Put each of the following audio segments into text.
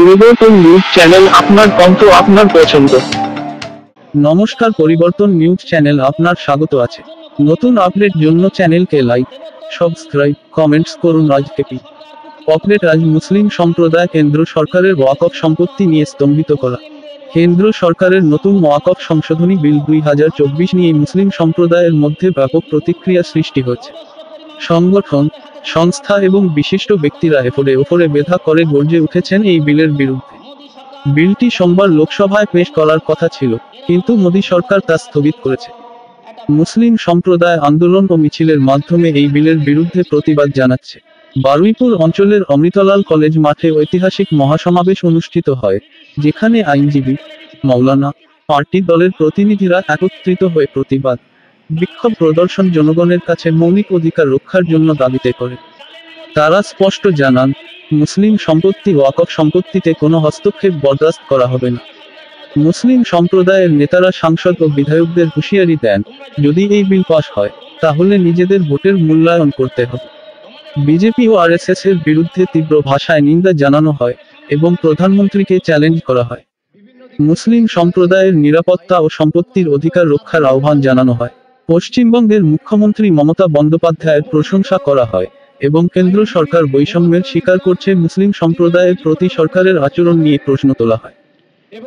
পরিবর্তন news channel, আপনার কণ্ঠ, আপনার পছন্দ। নমস্কার, পরিবর্তন নিউজ চ্যানেল আপনার স্বাগত আছে। নতুন আপডেট জন্য চ্যানেলকে লাইক, সাবস্ক্রাইব, কমেন্টস করুন। আজকে কি আপডেট? আজ মুসলিম সম্প্রদায় কেন্দ্র সরকারের ওয়াকফ সম্পত্তি নিয়ে স্তম্ভিত করা। কেন্দ্র সরকারের নতুন ওয়াকফ সংশোধনী বিল 2024 নিয়ে মুসলিম সম্প্রদায়ের মধ্যে ব্যাপক প্রতিক্রিয়া সৃষ্টি হচ্ছে। সংগঠন, সংস্থা এবং বিশিষ্ট ব্যক্তিরা ওপরে বেধা করে গর্জে উঠেছেন এই বিলের বিরুদ্ধে। বিলটি সোমবার লোকসভায় পেশ করার কথা ছিল, কিন্তু মোদী সরকার তা স্থগিত করেছে। মুসলিম সম্প্রদায় আন্দোলন ও মিছিলের মাধ্যমে এই বিলের বিরুদ্ধে প্রতিবাদ জানাচ্ছে। বারুইপুর অঞ্চলের অমৃতলাল কলেজ মাঠে ঐতিহাসিক মহাসমাবেশ অনুষ্ঠিত হয়, যেখানে আইনজীবী, মৌলানা, পার্টি দলের প্রতিনিধিরা একত্রিত হয়ে প্রতিবাদ বিক্ষোভ প্রদর্শন জনগণের কাছে মৌলিক অধিকার রক্ষার জন্য দাবিতে করে। তারা স্পষ্ট জানান, মুসলিম সম্পত্তি ওয়াকফ সম্পত্তিতে কোনো হস্তক্ষেপ বরদাস্ত করা হবে না। মুসলিম সম্প্রদায়ের নেতারা সাংসদ ও বিধায়কদের হুঁশিয়ারি দেন, যদি এই বিল পাস হয়, তাহলে নিজেদের ভোটের মূল্যায়ন করতে হবে। বিজেপি ও আরএসএস এর বিরুদ্ধে তীব্র ভাষায় নিন্দা জানানো হয় এবং প্রধানমন্ত্রীকে চ্যালেঞ্জ করা হয়। মুসলিম সম্প্রদায়ের নিরাপত্তা ও সম্পত্তির অধিকার রক্ষার আহ্বান জানানো হয়। পশ্চিমবঙ্গের মুখ্যমন্ত্রী মমতা বন্দ্যোপাধ্যায়ের প্রশংসা করা হয় এবং কেন্দ্র সরকার বৈষম্যের স্বীকার করছে মুসলিম সম্প্রদায়ের প্রতি সরকারের আচরণ নিয়ে প্রশ্ন তোলা হয়।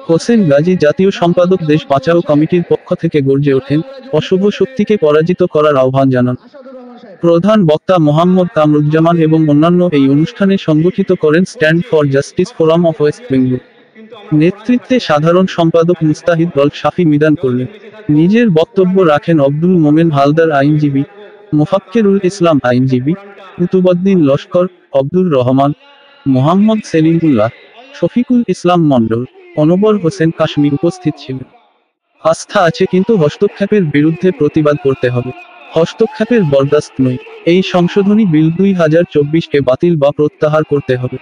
হোসেন গাজী জাতীয় সম্পাদক দেশ বাঁচাও কমিটির পক্ষ থেকে গর্জে ওঠেন, অশুভ শক্তিকে পরাজিত করার আহ্বান জানান। প্রধান বক্তা মোহাম্মদ কামরুজ্জামান এবং অন্যান্য এই অনুষ্ঠানে সংগঠিত করেন stand for justice forum of West Bengal. নেতৃত্বে সাধারণ সম্পাদক মুস্তাহিদ বল শাফি মিদান করলেন। নিজের বক্তব্য রাখেন আব্দুল মোমেন হালদার আইনজীবী, মোফাক্কেরুল ইসলাম আইনজীবী, কুতুবউদ্দিন লস্কর, আব্দুর রহমান, মোহাম্মদ সেলিমুল্লাহ, শফিকুল ইসলাম মণ্ডল, অনবর হোসেন কাশ্মী উপস্থিত ছিলেন। আস্থা আছে, কিন্তু হস্তক্ষেপের বিরুদ্ধে প্রতিবাদ করতে হবে। হস্তক্ষেপের বরদাস্ত নয়। এই সংশোধনী বিল 2024-কে বাতিল বা প্রত্যাহার করতে হবে।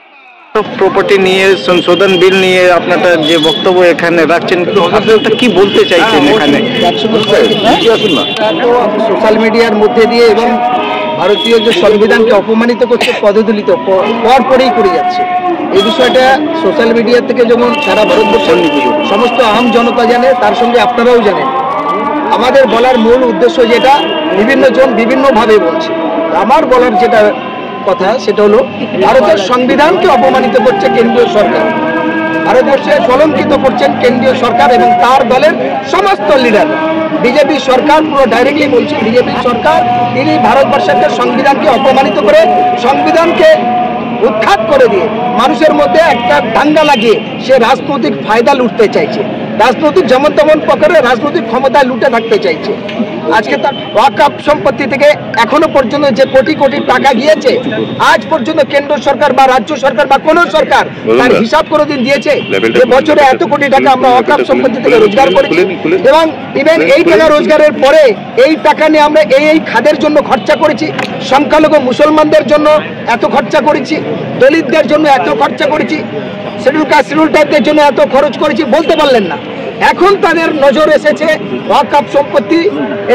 প্রপার্টি নিয়ে সংশোধন বিল নিয়ে আপনারা যে বক্তব্য এখানে রাখছেন, আপনারা কি বলতে চাইছেন? এখানে সোশ্যাল মিডিয়ার মধ্যে দিয়ে এবং ভারতীয় যে সংবিধানকে অপমানিত করছে, পদদলিত পরপরেই করে যাচ্ছে। এই বিষয়টা সোশ্যাল মিডিয়া থেকে যেমন সারা ভারতবর্ষের সমস্ত আম জনতা জানে, তার সঙ্গে আপনারাও জানেন। আমাদের বলার মূল উদ্দেশ্য যেটা বিভিন্ন জন বিভিন্নভাবে বলছে, আমার বলার যেটা কথা সেটা হলো, ভারতের সংবিধানকে অপমানিত করছে কেন্দ্রীয় সরকার, ভারতবর্ষে কলঙ্কিত করছেন কেন্দ্রীয় সরকার এবং তার দলের সমস্ত লিডার। বিজেপি সরকার, পুরো ডাইরেক্টলি বলছি, বিজেপি সরকার তিনি ভারতবর্ষের সংবিধানকে অপমানিত করে, সংবিধানকে উৎখাত করে দিয়ে মানুষের মধ্যে একটা দাঙ্গা লাগিয়ে সে রাজনৈতিক ফায়দা লুটতে চাইছে, রাজনৈতিক যেমন তেমন প্রকারে রাজনৈতিক ক্ষমতায় লুটে থাকতে চাইছে। আজকে তার ওয়াকফ সম্পত্তি থেকে এখনো পর্যন্ত যে কোটি কোটি টাকা গিয়েছে, আজ পর্যন্ত কেন্দ্র সরকার বা রাজ্য সরকার বা কোনো সরকার তার হিসাব করে দিন দিয়েছে যে বছরে এত কোটি টাকা আমরা ওয়াকফ সম্পত্তি থেকে রোজগার করেছি, এবং ইভেন এই টাকা রোজগারের পরে এই টাকা নিয়ে আমরা এই খাদের জন্য খরচা করেছি, সংখ্যালঘু মুসলমানদের জন্য এত খরচা করেছি, দলিতদের জন্য এত খরচা করেছি, শিডিউল কাস্ট শিডিউল ট্রাইবদের জন্য এত খরচ করেছি, বলতে পারলেন না। এখন তাদের নজর এসেছে ওয়াকফ সম্পত্তি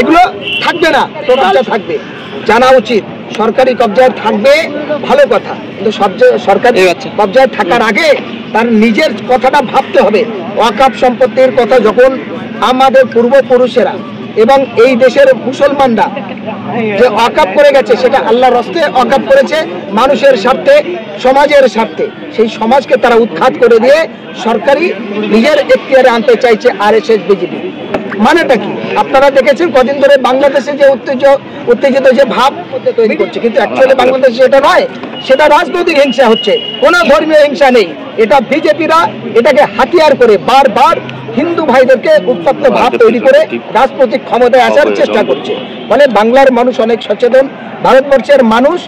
এগুলো থাকবে না, কবজায় থাকবে। জানা উচিত সরকারি কবজায় থাকবে, ভালো কথা, কিন্তু সরকারি কবজায় থাকার আগে তার নিজের কথাটা ভাবতে হবে। ওয়াকফ সম্পত্তির কথা যখন আমাদের পূর্বপুরুষেরা এবং এই দেশের মুসলমানরা যে ওয়াকফ করে গেছে, সেটা আল্লাহর রাস্তায় ওয়াকফ করেছে, মানুষের স্বার্থে, সমাজের স্বার্থে। সেই সমাজকে তারা উৎখাত করে দিয়ে সরকারি নিজের এখতিয়ারে আনতে চাইছে আরএসএস বিজেপি। মানেটা কি আপনারা দেখেছেন কদিন ধরে বাংলাদেশে যে উত্তেজিত যে ভাব তৈরি করছে, কিন্তু অ্যাকচুয়ালি বাংলাদেশে এটা নয়, সেটা রাজনৈতিক হিংসা হচ্ছে, কোনো ধর্মীয় হিংসা নেই। এটা বিজেপিরা এটাকে হাতিয়ার করে বারবার হিন্দু ভাইদেরকে উত্তপ্ত ভাব তৈরি করে রাজনৈতিক ক্ষমতায় আসার চেষ্টা করছে। মানে বাংলার মানুষ অনেক সচেতন, ভারতবর্ষের মানুষ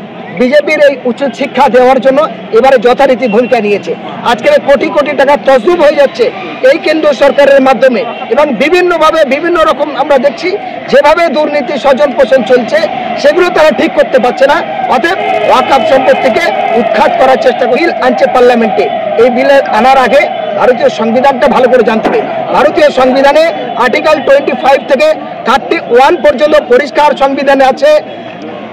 বিজেপির এই উচ্চ শিক্ষা দেওয়ার জন্য এবারে যথারীতি ভূমিকা নিয়েছে। আজকের কোটি কোটি টাকা তসরুপ হয়ে যাচ্ছে এই কেন্দ্র সরকারের মাধ্যমে, এবং বিভিন্নভাবে বিভিন্ন রকম আমরা দেখছি যেভাবে দুর্নীতি স্বজন পোষণ চলছে, সেগুলো তারা ঠিক করতে পারছে না। অতএব ওয়াকফ সম্পত্তিকে উৎখাত করার চেষ্টা বিল আনছে পার্লামেন্টে। এই বিলে আনার আগে ভারতীয় সংবিধানটা ভালো করে জানতে হবে। ভারতীয় সংবিধানে আর্টিকেল 25 থেকে 31 পর্যন্ত পরিষ্কার সংবিধানে আছে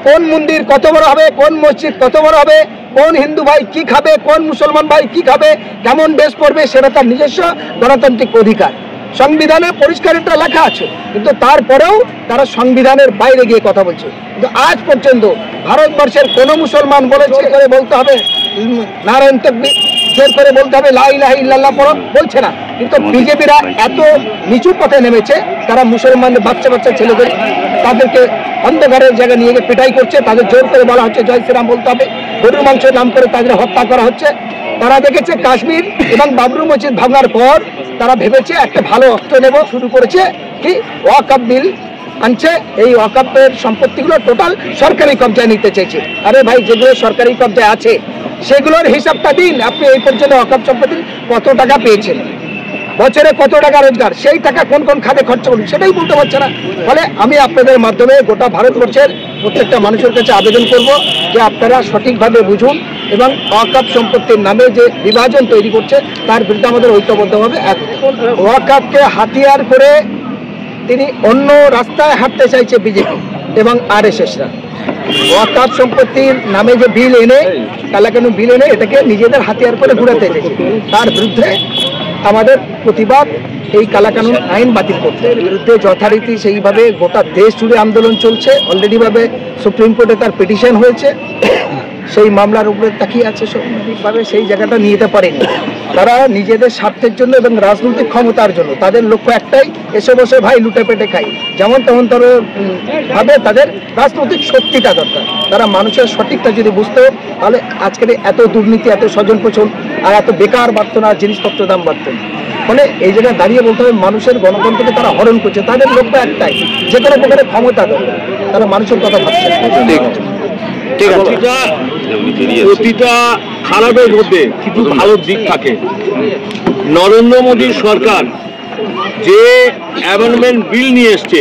কোন মন্দির কত বড় হবে, কোন মসজিদ কত বড় হবে, কোন হিন্দু ভাই কি খাবে, কোন মুসলমান ভাই কি খাবে, কেমন বেশ পড়বে, সেটা তার নিজস্ব গণতান্ত্রিক অধিকার। সংবিধানে পরিষ্কার এটা লেখা আছে, কিন্তু তারপরেও তারা সংবিধানের বাইরে গিয়ে কথা বলছে। কিন্তু আজ পর্যন্ত ভারতবর্ষের কোনো মুসলমান বলেছে করে বলতে হবে নারায়ণ তাকবীর, জোর করে বলতে হবে লা ইলাহা ইল্লাল্লাহ পড়ো, বলছে না। কিন্তু বিজেপিরা এত নিচু পথে নেমেছে, তারা মুসলমানদের বাচ্চা বাচ্চা ছেলেদের তাদেরকে অন্ধকারের জায়গায় নিয়ে গিয়ে পিটাই করছে, তাদের জোর করে বলা হচ্ছে জয় শ্রীরাম বলতে হবে, গরুর মাংসের নাম করে তাদের হত্যা করা হচ্ছে। তারা দেখেছে কাশ্মীর এবং বাবরি মসজিদ ভাঙার পর তারা ভেবেছে একটা ভালো অস্ত্র নেব, শুরু করেছে কি ওয়াকফ বিল আনছে। এই ওয়াকফের সম্পত্তিগুলো টোটাল সরকারি কবজায় নিতে চাইছে। আরে ভাই, যেগুলো সরকারি কবজায় আছে সেগুলোর হিসাবটা দিন। আপনি এই পর্যন্ত ওয়াকফ সম্পত্তির কত টাকা পেয়েছেন, বছরে কত টাকা রোজগার, সেই টাকা কোন কোন খাতে খরচ করুন সেটাই বলতে পারছে না। ফলে আমি আপনাদের মাধ্যমে গোটা ভারতবর্ষের প্রত্যেকটা মানুষের কাছে আবেদন করব যে আপনারা সঠিকভাবে বুঝুন এবং ওয়াকফ সম্পত্তির নামে যে বিভাজন তৈরি করছে তার বিরুদ্ধে আমাদের ঐক্যবদ্ধভাবে এক। ওয়াকফকে হাতিয়ার করে তিনি অন্য রাস্তায় হাঁটতে চাইছে বিজেপি এবং আরএসএসরা। ওয়াকফ সম্পত্তির নামে যে বিল এনে, কালাকানুন বিল এনে এটাকে নিজেদের হাতিয়ার করে ঘুরাতে চাইছে, তার বিরুদ্ধে আমাদের প্রতিবাদ। এই কালাকানুন আইন বাতিল করতে বিরুদ্ধে যথারীতি সেইভাবে গোটা দেশ জুড়ে আন্দোলন চলছে। অলরেডি ভাবে সুপ্রিম কোর্টে তার পিটিশন হয়েছে, সেই মামলার উপরে তাকিয়ে আছে। সঠিকভাবে সেই জায়গাটা নিয়ে যেতে পারেনি তারা নিজেদের স্বার্থের জন্য এবং রাজনৈতিক ক্ষমতার জন্য। তাদের লক্ষ্য একটাই, এসে বসে ভাই লুটে পেটে খাই, যেমন তেমন তারা ভাবে। তাদের রাজনৈতিক শক্তিটা দরকার। তারা মানুষের সঠিকটা যদি বুঝতো, তাহলে আজকের এত দুর্নীতি, এত স্বজন পোষণ আর এত বেকার বাড়তো না, জিনিসপত্র দাম বাড়তো না। ফলে এই জায়গায় দাঁড়িয়ে বলতে হবে মানুষের গণতন্ত্রকে তারা হরণ করছে। তাদের লক্ষ্য একটাই, যে কোনো প্রকারের ক্ষমতা দরকার। তারা মানুষের কথা ভাবছে। ঠিক আছে, প্রতিটা খারাপের মধ্যে কিছু ভালো দিক থাকে। নরেন্দ্র মোদীর সরকার যে অ্যামেন্ডমেন্ট বিল নিয়ে এসছে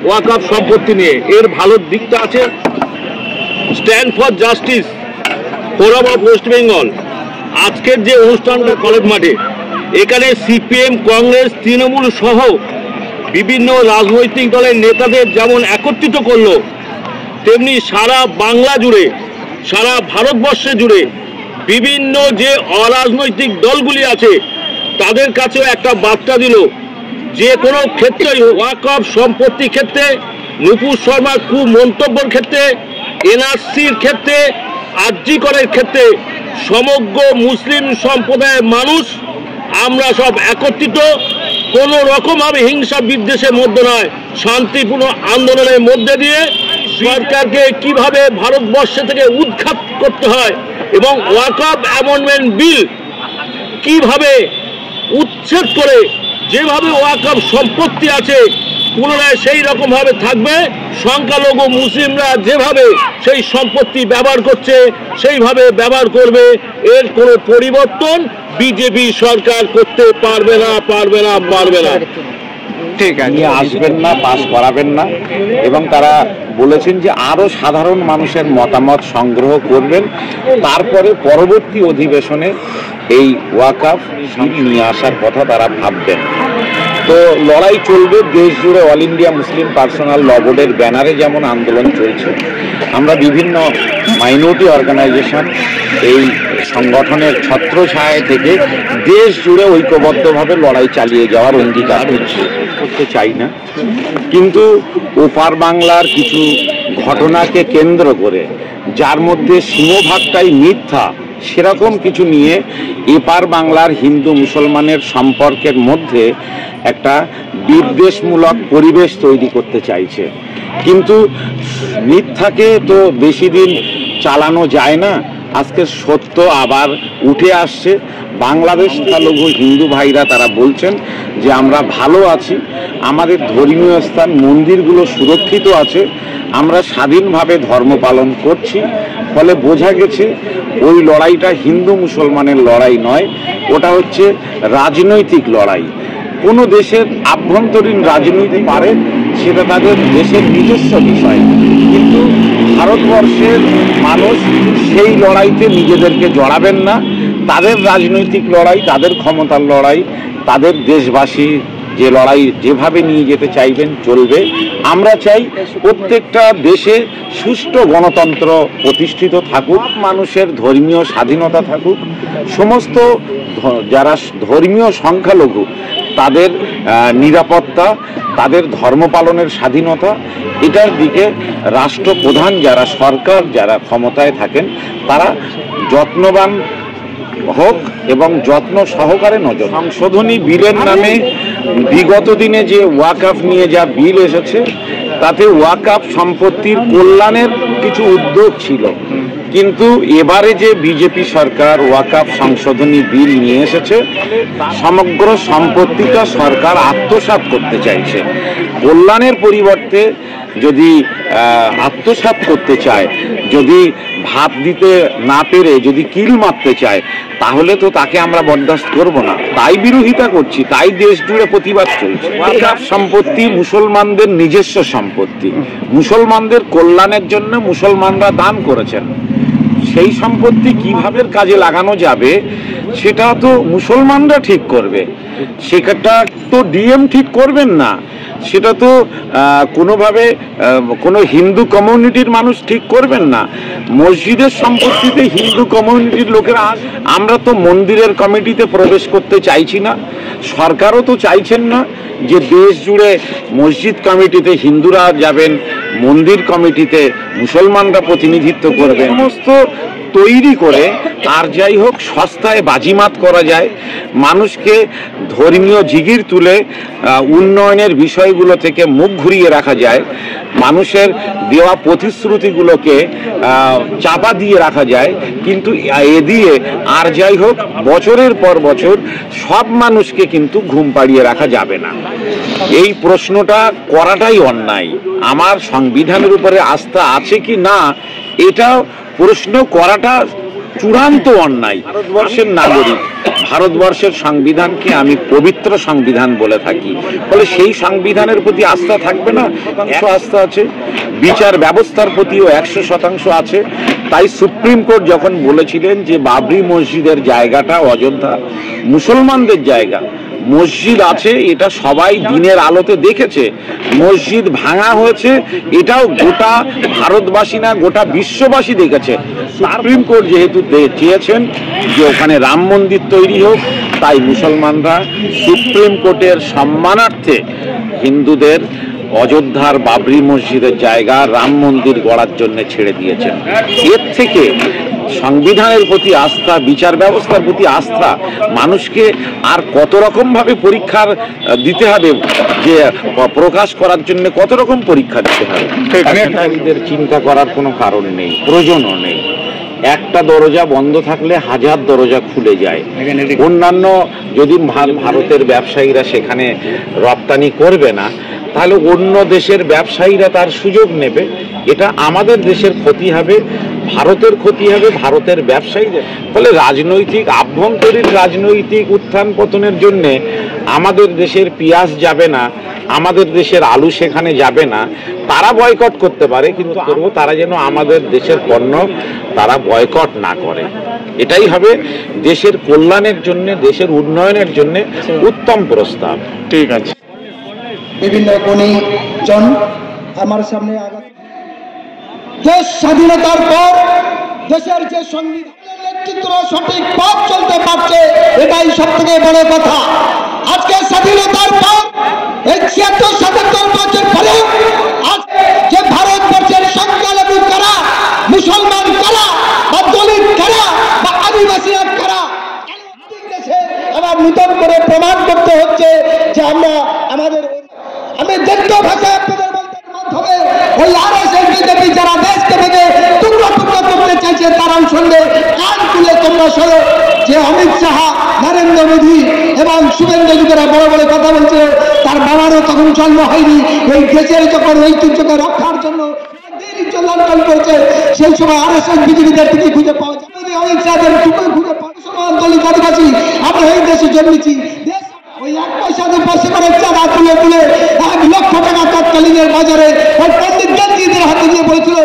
ওয়াকফ সম্পত্তি নিয়ে, এর ভালো দিকটা আছে। Stand for justice forum of West Bengal আজকের যে অনুষ্ঠানটা কলেজ মাঠে, এখানে সিপিএম, কংগ্রেস, তৃণমূল সহ বিভিন্ন রাজনৈতিক দলের নেতাদের যেমন একত্রিত করলো, তেমনি সারা বাংলা জুড়ে, সারা ভারতবর্ষে জুড়ে বিভিন্ন যে অরাজনৈতিক দলগুলি আছে তাদের কাছেও একটা বার্তা দিল, যে কোনো ক্ষেত্রে ওয়াকফ সম্পত্তি ক্ষেত্রে, নুপুর শর্মার কুমন্তব্যের ক্ষেত্রে, এনআরসির ক্ষেত্রে, আরজি করের ক্ষেত্রে সমগ্র মুসলিম সম্প্রদায়ের মানুষ আমরা সব একত্রিত, কোনো রকমভাবে হিংসা বিদ্বেষের মধ্যে নয়, শান্তিপূর্ণ আন্দোলনের মধ্যে দিয়ে সরকারকে কিভাবে ভারতবর্ষ থেকে উৎখাত করতে হয় এবং ওয়াকফ অ্যামেন্ডমেন্ট বিল কিভাবে উচ্ছেদ করে যেভাবে ওয়াকফ সম্পত্তি আছে পুনরায় সেই রকমভাবে থাকবে, সংখ্যালঘু মুসলিমরা যেভাবে সেই সম্পত্তি ব্যবহার করছে সেইভাবে ব্যবহার করবে। এর কোনো পরিবর্তন বিজেপি সরকার করতে পারবে না, পারবে না, পারবে না। ঠিক আছে, নিয়ে আসবেন না, পাস করাবেন না। এবং তারা বলেছেন যে আরো সাধারণ মানুষের মতামত সংগ্রহ করবেন, তারপরে পরবর্তী অধিবেশনে এই ওয়াকফ বিল নিয়ে আসার কথা তারা ভাববেন। তো লড়াই চলবে দেশ জুড়ে। অল ইন্ডিয়া মুসলিম পার্সোনাল ল বোর্ডের ব্যানারে যেমন আন্দোলন চলছে, আমরা বিভিন্ন মাইনরিটি অর্গানাইজেশন এই সংগঠনের ছত্রছায়া থেকে দেশ জুড়ে ঐক্যবদ্ধভাবে লড়াই চালিয়ে যাওয়ার অঙ্গীকার করতে চাই না। কিন্তু ওপার বাংলার কিছু ঘটনাকে কেন্দ্র করে, যার মধ্যে সিংহভাগটাই মিথ্যা, সেরকম কিছু নিয়ে এপার বাংলার হিন্দু মুসলমানের সম্পর্কের মধ্যে একটা বিদ্বেষমূলক পরিবেশ তৈরি করতে চাইছে। কিন্তু মিথ্যাকে তো বেশি দিন চালানো যায় না। আজকে সত্য আবার উঠে আসছে। বাংলাদেশ সংখ্যালঘু হিন্দু ভাইরা তারা বলছেন যে আমরা ভালো আছি, আমাদের ধর্মীয় স্থান মন্দিরগুলো সুরক্ষিত আছে, আমরা স্বাধীনভাবে ধর্ম পালন করছি। ফলে বোঝা গেছে ওই লড়াইটা হিন্দু মুসলমানের লড়াই নয়, ওটা হচ্ছে রাজনৈতিক লড়াই। কোনো দেশের আভ্যন্তরীণ রাজনীতি পারে, সেটা তাদের দেশের নিজস্ব বিষয়, কিন্তু ভারতবর্ষের মানুষ সেই লড়াইতে নিজেদেরকে জড়াবেন না। তাদের রাজনৈতিক লড়াই, তাদের ক্ষমতার লড়াই, তাদের দেশবাসী যে লড়াই যেভাবে নিয়ে যেতে চাইবেন চলবে। আমরা চাই প্রত্যেকটা দেশে সুষ্ঠু গণতন্ত্র প্রতিষ্ঠিত থাকুক, মানুষের ধর্মীয় স্বাধীনতা থাকুক, সমস্ত যারা ধর্মীয় সংখ্যালঘু তাদের নিরাপত্তা, তাদের ধর্ম পালনের স্বাধীনতা, এটার দিকে রাষ্ট্রপ্রধান যারা, সরকার যারা ক্ষমতায় থাকেন তারা যত্নবান হোক এবং যত্ন সহকারে নজর। সংশোধনী বিলের নামে বিগত দিনে যে ওয়াকফ নিয়ে যা বিল এসেছে তাতে ওয়াকফ সম্পত্তির কল্যাণের কিছু উদ্যোগ ছিল, কিন্তু এবারে যে বিজেপি সরকার ওয়াকফ সংশোধনী বিল নিয়ে এসেছে সমগ্র সম্পত্তিটা সরকার আত্মসাৎ করতে চাইছে। কল্যাণের পরিবর্তে যদি আত্মসাৎ করতে চায়, যদি ভাত দিতে না পেরে যদি কিল মারতে চায়, তাহলে তো তাকে আমরা বরদাস্ত করব না। তাই বিরোধিতা করছি, তাই দেশ জুড়ে প্রতিবাদ চলছে। ওয়াকফ সম্পত্তি মুসলমানদের নিজস্ব সম্পত্তি, মুসলমানদের কল্যাণের জন্য মুসলমানরা দান করেছেন। সেই সম্পত্তি কিভাবে কাজে লাগানো যাবে সেটা তো মুসলমানরা ঠিক করবে, সেটা তো ডিএম ঠিক করবেন না, সেটা তো কোনোভাবে কোনো হিন্দু কমিউনিটির মানুষ ঠিক করবেন না। মসজিদের সম্পত্তিতে হিন্দু কমিউনিটির লোকেরা, আমরা তো মন্দিরের কমিটিতে প্রবেশ করতে চাইছি না, সরকারও তো চাইছেন না যে দেশ জুড়ে মসজিদ কমিটিতে হিন্দুরা যাবেন, মন্দির কমিটিতে মুসলমানরা প্রতিনিধিত্ব করবে। সমস্ত তৈরি করে আর যাই হোক সস্তায় বাজিমাত করা যায়, মানুষকে ধর্মীয় জিগির তুলে উন্নয়নের বিষয়গুলো থেকে মুখ ঘুরিয়ে রাখা যায়, মানুষের দেওয়া প্রতিশ্রুতিগুলোকে চাপা দিয়ে রাখা যায়, কিন্তু এ দিয়ে আর যাই হোক বছরের পর বছর সব মানুষকে কিন্তু ঘুম পাড়িয়ে রাখা যাবে না। এই প্রশ্নটা করাটাই অন্যায়। আমার সংবিধানের উপরে আস্থা আছে কি না এটা প্রশ্ন করাটা চূড়ান্ত অন্যায়। ভারতবর্ষের নাগরিক, ভারতবর্ষের সংবিধানকে আমি পবিত্র সংবিধান বলে থাকি, ফলে সেই সংবিধানের প্রতি আস্থা থাকবে না? আস্থা আছে, বিচার ব্যবস্থার প্রতিও 100% আছে। তাই সুপ্রিম কোর্ট যখন বলেছিলেন যে বাবরি মসজিদের জায়গাটা অযোধ্যা মুসলমানদের জায়গা, মসজিদ আছে এটা সবাই দিনের আলোতে দেখেছে, মসজিদ ভাঙা হয়েছে এটাও গোটা ভারতবাসী না গোটা বিশ্ববাসী দেখেছে। সুপ্রিম কোর্ট যেহেতু চেয়েছেন যে ওখানে রাম মন্দির তৈরি হোক, তাই মুসলমানরা সুপ্রিম কোর্টের সম্মানার্থে হিন্দুদের অযোধ্যার বাবরি মসজিদের জায়গা রাম মন্দির গড়ার জন্য ছেড়ে দিয়েছেন। এর থেকে সংবিধানের প্রতি আস্থা, বিচার ব্যবস্থার প্রতি আস্থা মানুষকে আর কত রকম ভাবে পরীক্ষার দিতে হবে, যে প্রকাশ করার জন্য কত রকম পরীক্ষা দিতে হবে, এদের চিন্তা করার কোনো কারণ নেই, প্রয়োজনও নেই। একটা দরজা বন্ধ থাকলে হাজার দরজা খুলে যায়। অন্যান্য যদি ভারতের ব্যবসায়ীরা সেখানে রপ্তানি করবে না, তাহলে অন্য দেশের ব্যবসায়ীরা তার সুযোগ নেবে, এটা আমাদের দেশের ক্ষতি হবে, ভারতের ক্ষতি হবে, ভারতের ব্যবসায়ীদের। ফলে রাজনৈতিক আভ্যন্তরীণ রাজনৈতিক উত্থান পতনের জন্য আমাদের দেশের পেঁয়াজ যাবে না, আমাদের দেশের আলু সেখানে যাবে না। তারা বয়কট করতে পারে, কিন্তু তারা যেন আমাদের দেশের পণ্য তারা বয়কট না করে। এটাই হবে দেশের কল্যাণের জন্য, দেশের উন্নয়নের জন্য উত্তম প্রস্তাব। ঠিক আছে। বিভিন্ন গুণীজন আমার সামনে দেশ স্বাধীনতার পর দেশের যে সংবিধানের নেতৃত্ব সঠিক পথ চলতে পারছে, এটাই সব থেকে বড় কথা। আজকে স্বাধীনতার পর এই ৭৬-৭৭ বছর পরে আজকে যে ভারতবর্ষের সংখ্যালঘু কারা, মুসলমান কারা বা দলিত কারা বা আদিবাসীরা কারা, আবার নতুন করে প্রমাণ করতে হচ্ছে যে আমরা আমাদের, আমি দ্বিতীয় ভাষায় আপনাদের বলতে মাধ্যমে ওই আরএসএস বিজেপি যারা দেশকে ভেঙে টুকরো টুকরো করতে চাইছে তারার সঙ্গে কান তুলে তোমরা সরো। যে অমিত শাহ, নরেন্দ্র মোদী এবং শুভেন্দু অধিকারী বড় বড় কথা বলছিল, তার বাবারও তখন জন্ম হয়নি। এই দেশের যখন ঐতিহ্যকে রক্ষার জন্য লন্ডন করেছে, সেই সময় আরএসএস বিজেপিদের থেকে খুঁজে পাওয়া যায়। অমিত শাহের টুকরো খুঁজে পাওয়া, মুসলমান দলিত আদিবাসী আমরা এই দেশে জন্মেছি। ওই 1 পয়সা 2 পয়সা করে চাঁদা তুলে তুলে 1 লক্ষ টাকা তৎকালীনের বাজারে ওই পণ্ডিত গান্ধীদের হাতে দিয়ে বলেছিল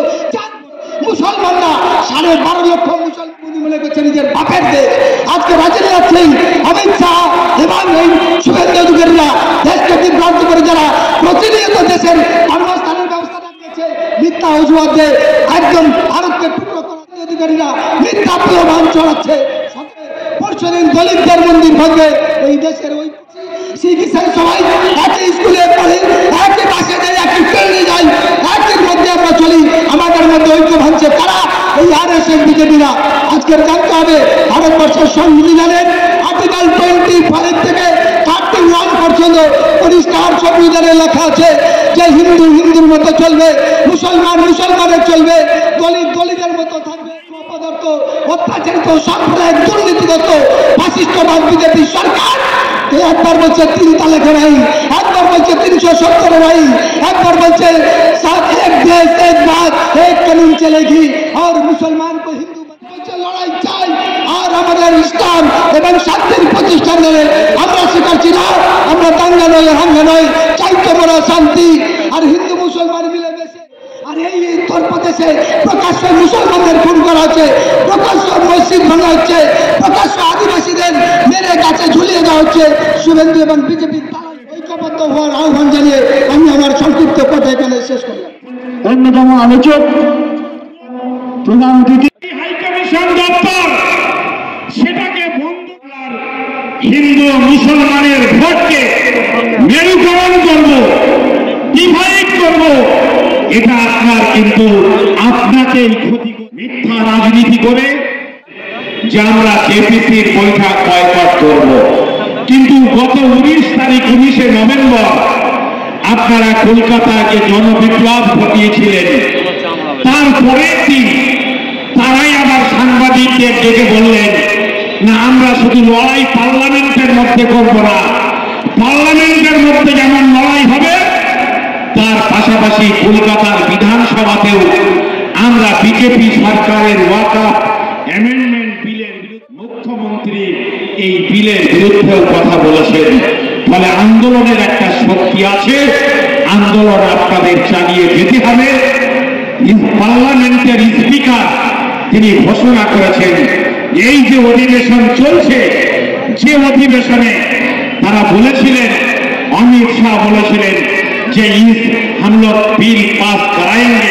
মুসলমানরা 12.5 লক্ষ মুসলমান মনে করছে নিজের বাপের দেশ। আজকে বাজারে যাচ্ছেই অমিত শাহ এবং এই শুভেন্দু অধিকারীরা দেশ দেশের কর্মস্থানের ব্যবস্থা রাখছে মিথ্যা অজুহাত দিয়ে একদম ভারতকে টুকরো করার অধিকারীরা মিথ্যা প্রমাণ চড়াচ্ছে। পরশুদিন দলিতদের মন্দির ভাঙে এই দেশের ওই শিখ ইসাই সবাই একই স্কুলে পড়ি, একই বাসে যাই, একই ট্রেনে যাই, একই মধ্যে আমরা চলি, আমাদের মধ্যে ঐক্য ভাঙছে কারা? এই RSS বিজেপিরা। আজকের জানতে হবে ভারতবর্ষের সংবিধানের আর্টিকেল 25 থেকে 31 পর্যন্ত পরিষ্কার সংবিধানে লেখা আছে যে হিন্দু হিন্দুর মতো চলবে, মুসলমান মুসলমানের চলবে, দলিত দলিতের মতো থাকবে। অপদার্থ, অত্যাচারিত, সাম্প্রদায়িক, দুর্নীতিগ্রস্ত ফাসিস্টবাদ বিজেপি সরকার একবার বলছে 3 তালাকের আইন, একবার বলছে 370 আইন, একবার বলছে एक देश एक बात एक कानून चलेगी और मुसलमान को हिंदू বলছে লড়াই চাই। আর আমাদের ইসলাম এবং শান্তির প্রতিষ্ঠান ধরে আমরা স্বীকারছি না, আমরা দাঙ্গা নয় হাঙ্গা নয়, চাইতে বড় শান্তি আর হিন্দু মুসলমান মিলেমিশে। আর এই উত্তরপ্রদেশে প্রকাশ্য মুসলমানদের খুন করা হচ্ছে, প্রকাশ্য মসজিদ ভাঙা হচ্ছে, প্রকাশ্য আদিবাসীদের মেরে গাছে ঝুলিয়ে দেওয়া হচ্ছে। শুভেন্দু এবং বিজেপির ঐক্যবদ্ধ হওয়ার আহ্বান জানিয়ে আমি আমার সংক্ষিপ্ত কথা এখানে শেষ করলাম। অন্যতম আলোচক প্রধান অতিথি হাইকমিশন দপ্তর সেটাকে বন্ধ করার হিন্দু মুসলমানের ভোটকে মেরুকরণ করব, ডিভাইড করব, এটা আপনার কিন্তু আপনাকেই ক্ষতি। মিথ্যা রাজনীতি করে যে আমরা জেপিসির বৈঠক বয়কট করব, কিন্তু গত 19 নভেম্বর আপনারা কলকাতাকে জনবিপ্লব ঘটিয়েছিলেন। তারপরের দিন তারাই আবার সাংবাদিকদের ডেকে বললেন না আমরা শুধু লড়াই পার্লামেন্টের মধ্যে করব না, পার্লামেন্টের মধ্যে যেমন লড়াই হবে তার পাশাপাশি কলকাতার বিধানসভাতেও আমরা বিজেপি সরকারের ওয়াকফ অ্যামেন্ডমেন্ট বিলের বিরুদ্ধে মুখ্যমন্ত্রী এই বিলের বিরুদ্ধেও কথা বলেছেন। ফলে আন্দোলনের একটা শক্তি আছে, আন্দোলন আপনাদের চালিয়ে যেতে হবে। পার্লামেন্টের স্পিকার তিনি ঘোষণা করেছেন এই যে অধিবেশন চলছে, যে অধিবেশনে তারা বলেছিলেন, অমিত শাহ বলেছিলেন যে हम लोग बिल पास कराएंगे